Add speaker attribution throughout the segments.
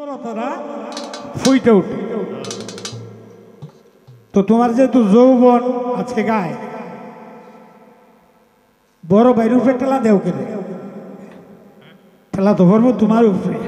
Speaker 1: সুন্দরতারা ফুইটে উঠে। তো তোমার যেহেতু যৌবন আছে গায়ে, বড় বাইরের উপরে ঠেলা দেও কেন? ঠেলা তো পড়বো তোমার উপরে।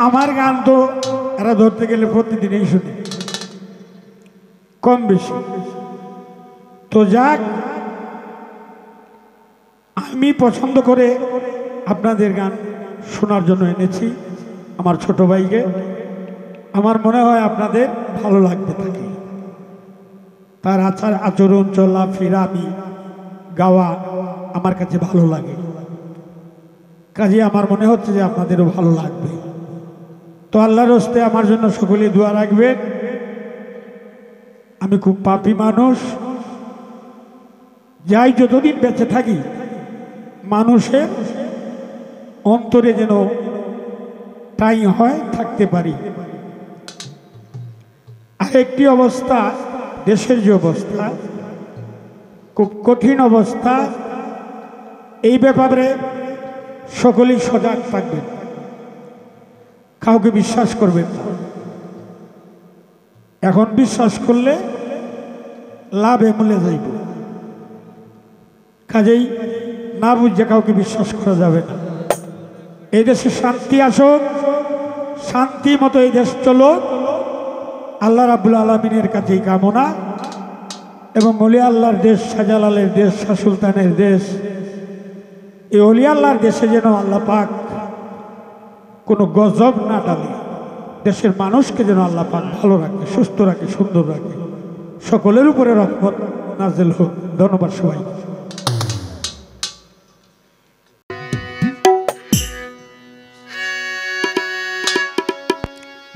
Speaker 1: আমার গান তো এরা ধরতে গেলে প্রতিদিনই শুনে, কম বেশি। তো যাক, আমি পছন্দ করে আপনাদের গান শোনার জন্য এনেছি আমার ছোট ভাইকে। আমার মনে হয় আপনাদের ভালো লাগবে থাকে। তার আচার আচরণ, চলা ফেরা, আমি গাওয়া আমার কাছে ভালো লাগে, কাজে আমার মনে হচ্ছে যে আপনাদেরও ভালো লাগবে। তো আল্লাহর হস্তে আমার জন্য সকলে দোয়া রাখবেন। আমি খুব পাপী মানুষ, যাই যতদিন বেঁচে থাকি মানুষের অন্তরে যেন তাই হয় থাকতে পারি। আরেকটি অবস্থা, দেশের যে অবস্থা খুব কঠিন অবস্থা, এই ব্যাপারে সকলেই সজাগ থাকবেন, কাউকে বিশ্বাস করবেন না। এখন বিশ্বাস করলে লাভে মূলে যাইব, কাজেই না বুঝে কাউকে বিশ্বাস করা যাবে না। এই দেশে শান্তি আসুক, শান্তি মতো এই দেশ চলুক, আল্লাহ রাব্বুল আলামিনের কাছেই কামনা। এবং অলি আল্লাহর দেশ, শাহজালালের দেশ, শাহ সুলতানের দেশ, এই অলি আল্লাহর দেশে যেন আল্লাহ পাক কোনো গজব না ডালে, দেশের মানুষকে যেন আল্লাহ পাক ভালো রাখে, সুস্থ রাখে, সুন্দর রাখে, সকলের উপরে রহমত নাযিল হোক। ধন্যবাদ সবাই।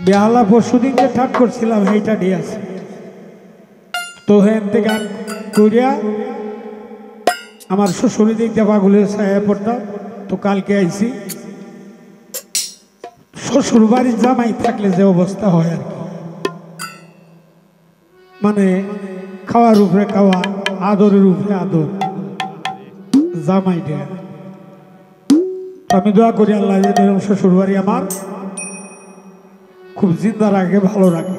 Speaker 1: বেহালা পরশুদিন যে ঠাট করছিলাম এইটা দিয়ে আছে, তো হেনতে গান করিয়া আমার শ্বশুরি দিক দেবাগুলো ছায়া পড়তাম। তো কালকে আইছি, শ্বশুর বাড়ির জামাই থাকলে যে অবস্থা হয় আর কি, মানে খাওয়ার উপরে খাওয়া, আদরের উপরে আদর, জামাই দেয়া। আমি দোয়া করি আল্লাহ যেন শ্বশুর বাড়ি আমার খুব জিন্দা রাখে, ভালো রাখে।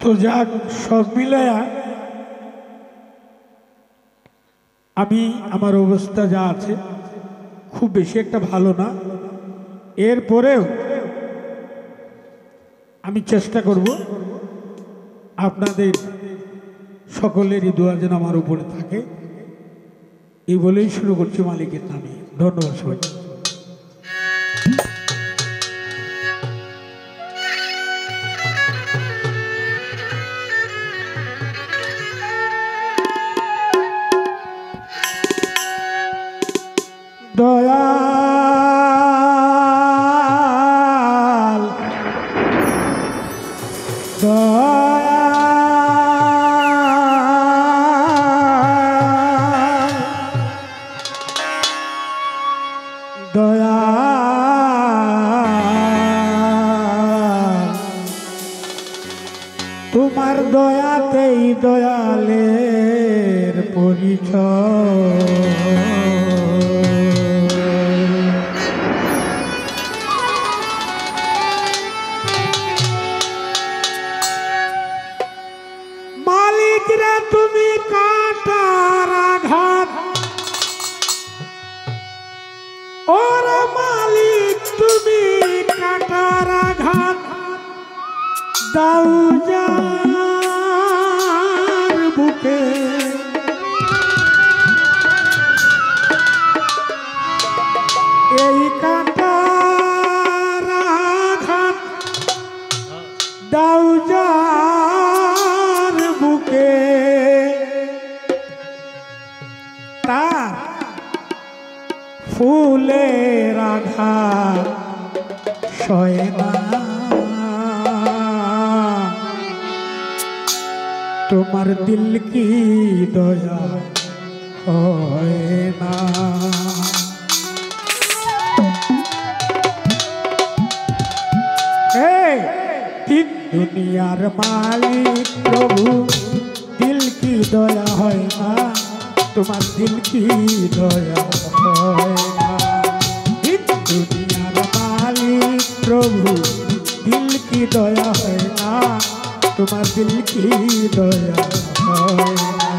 Speaker 1: তো যাক, সব মিলায়া আমি আমার অবস্থা যা আছে খুব বেশি একটা ভালো না। এরপরেও আমি চেষ্টা করব আপনাদের সকলেরই দোয়া যেন আমার উপরে থাকে, এই বলেই শুরু করছি মালিকের নামে। ধন্যবাদ সবাই। দয়াল দয়াল দয়াল, তোমার দয়াতেই দয়ালের পরিচয়। তুমি কাটার আঘাত, ওরে মালিক তুমি কাটার আঘাত দাও যার বুকে, এই কাটার আঘাত দাও যার বুকে, তার ফুলের আঘাত সয় না, তোমার দিল কি দয়া হয় না। তিন দুনিয়ার মালিক প্রভু, দিল কি দয়া হয় না, তোমার দিল কি দয়া হয় না। দুনিয়ার মালিক প্রভু, দিল কি দয়া হয় না, তোমার দিল কি দয়া হয় না।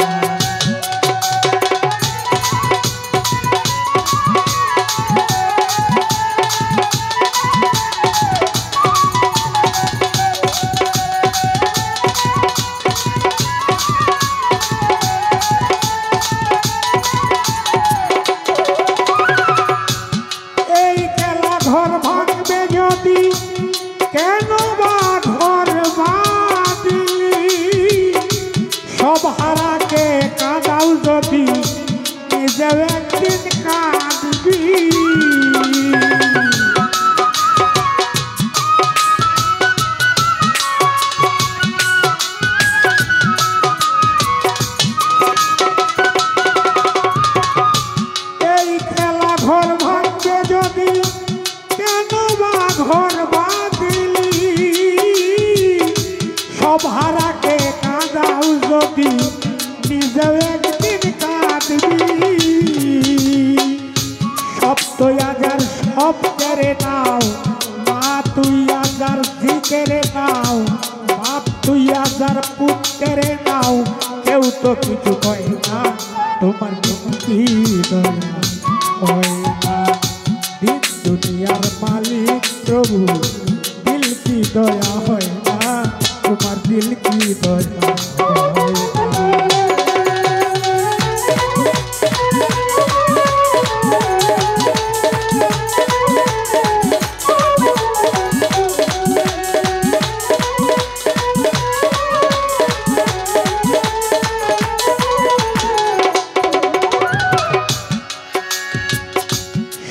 Speaker 1: কেন বা ঘর বাঁধলি, সব হারাকে কাঁদাও যদি নিজেও একদিন কাঁদবি। এই খেলা ঘর ভাঙবে যদি, কেন বা ঘর সব হারাকে কাঁদাও যদি নিজেও একদিন কাঁদবি। সব তুই আজার সব কেড়ে নাও, মা তুই আজার ঝি কেড়ে নাও, বাপ তুই আজার পুত কেড়ে নাও, কেউ তো কিছু কয় না, তোমার কি দয়া হয় না। দিন দুনিয়ার মালিক প্রভু, দিল কি দয়া হয় না, তোমার দিল কি দয়া হয় না।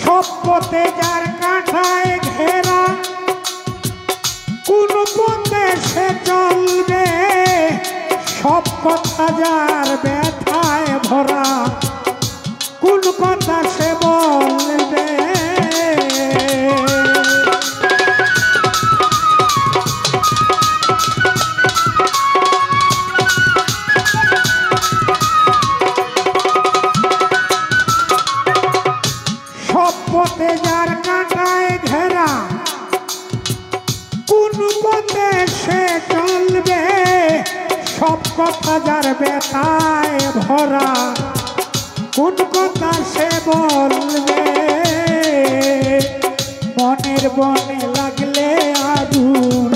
Speaker 1: সব পথে যার কাঁঠায় ঘেরা, কোন পথে সে চলবে, সব কথা যার ব্যথায় ভরা, কোন কথা সে বলবে। সব পথে যার কাঁটায় ঘেরা, কোন পথে সে চলবে, কথা যার ব্যথায় ভরা কোন কথা সে বলবে মনের বনে লাগলে আগুন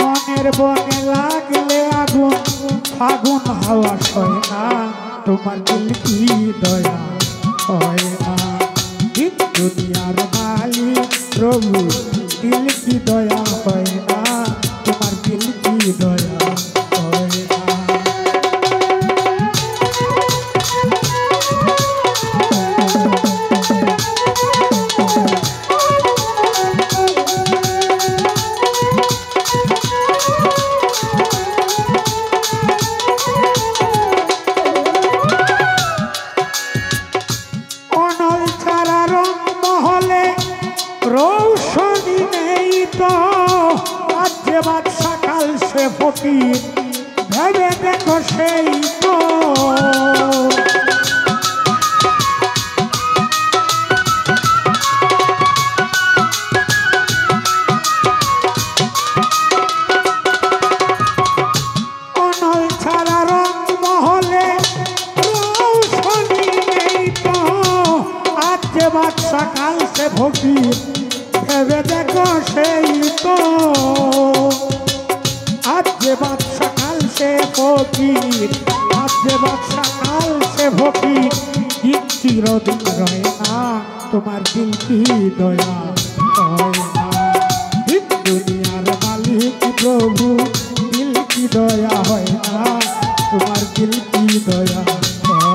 Speaker 1: মনের বনে লাগলে আগুন ফাগুন হাওয়া সয় না তোমার দিল কি দয়া হয় না দুনিয়ার মালিক প্রভু দিল কি দয়া হয় না তোমার দিল কি দয়া হয় না রৌশনী নেই তো আজ যে বাদশা কাল সে ফকির ভেবে দেখো সেই তো অনল ছাড়া রং মহলে রৌশনী নেই তো আজ যে বাদশা কাল সে ফকির ভেবে দেখো সেই তো আজ যে বাদশা কাল সে ফকির আজ যে বাদশা কাল সে ফকির চিরদিন রয় না তোমার দিল কি দয়া হয় না দুনিয়ার মালিক প্রভু দিল কি দয়া হয় না তোমার দিল কি দয়া হয় না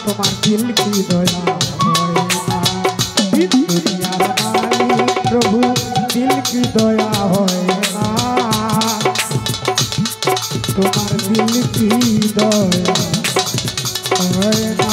Speaker 1: তোমার দিল কি দয়া হয় না দুনিয়ার মালিক প্রভু দিল কি দয়া হয় না তোমার দিল কি দয়া হয় না।